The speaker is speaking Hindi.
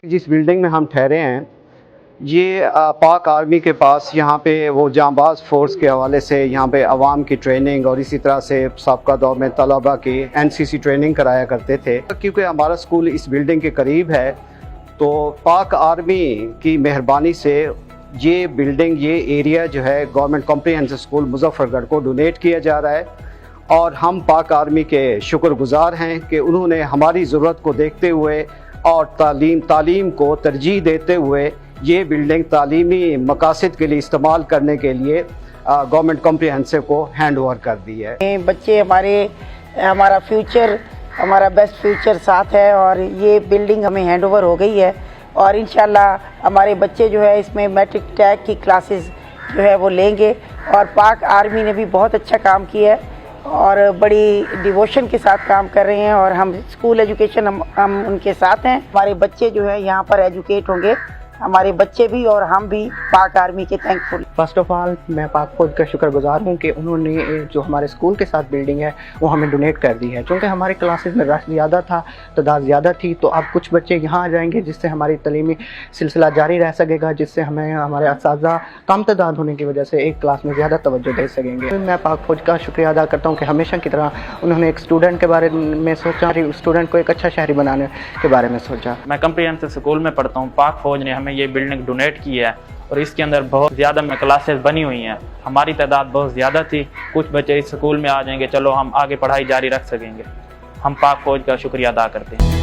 जिस बिल्डिंग में हम ठहरे हैं ये पाक आर्मी के पास यहाँ पे वो जांबाज फोर्स के हवाले से यहाँ पे अवाम की ट्रेनिंग और इसी तरह से साबका दौर में तलबा की एनसीसी ट्रेनिंग कराया करते थे। क्योंकि हमारा स्कूल इस बिल्डिंग के करीब है तो पाक आर्मी की मेहरबानी से ये बिल्डिंग ये एरिया जो है गवर्नमेंट कॉम्प्रिहेंसिव स्कूल मुजफ्फरगढ़ को डोनेट किया जा रहा है और हम पाक आर्मी के शुक्रगुजार हैं कि उन्होंने हमारी ज़रूरत को देखते हुए और तालीम को तरजीह देते हुए ये बिल्डिंग तालीमी मकासद के लिए इस्तेमाल करने के लिए गवर्नमेंट कॉम्प्रिहेंसिव को हैंड ओवर कर दी है। बच्चे हमारा फ्यूचर, हमारा बेस्ट फ्यूचर साथ है और ये बिल्डिंग हमें हैंड ओवर हो गई है और इंशाल्लाह हमारे बच्चे जो है इसमें मैट्रिक टैग की क्लासेस जो है वो लेंगे और पाक आर्मी ने भी बहुत अच्छा काम किया है और बड़ी डिवोशन के साथ काम कर रहे हैं और हम स्कूल एजुकेशन हम उनके साथ हैं। हमारे बच्चे जो है यहाँ पर एजुकेट होंगे, हमारे बच्चे भी और हम भी पाक आर्मी के थैंकफुल। फर्स्ट ऑफ ऑल मैं पाक फौज का शुक्रगुजार हूँ कि उन्होंने जो हमारे स्कूल के साथ बिल्डिंग है वो हमें डोनेट कर दी है। क्योंकि हमारे क्लासेस में रश ज़्यादा था, तादाद ज़्यादा थी, तो अब कुछ बच्चे यहाँ आ जाएंगे जिससे हमारी तलीमी सिलसिला जारी रह सकेगा, जिससे हमें हमारे असातिज़ा कम तादाद होने की वजह से एक क्लास में ज़्यादा तवज्जो दे सकेंगे। मैं पाक फौज का शुक्रिया अदा करता हूँ कि हमेशा की तरह उन्होंने एक स्टूडेंट के बारे में सोचा, स्टूडेंट को एक अच्छा शहरी बनाने के बारे में सोचा। मैं कॉम्प्रिहेंसिव स्कूल में पढ़ता हूँ। पाक फौज ने हमें ये बिल्डिंग डोनेट की है और इसके अंदर बहुत ज़्यादा क्लासेस बनी हुई हैं। हमारी तादाद बहुत ज़्यादा थी, कुछ बच्चे इस स्कूल में आ जाएंगे, चलो हम आगे पढ़ाई जारी रख सकेंगे। हम पाक फौज का शुक्रिया अदा करते हैं।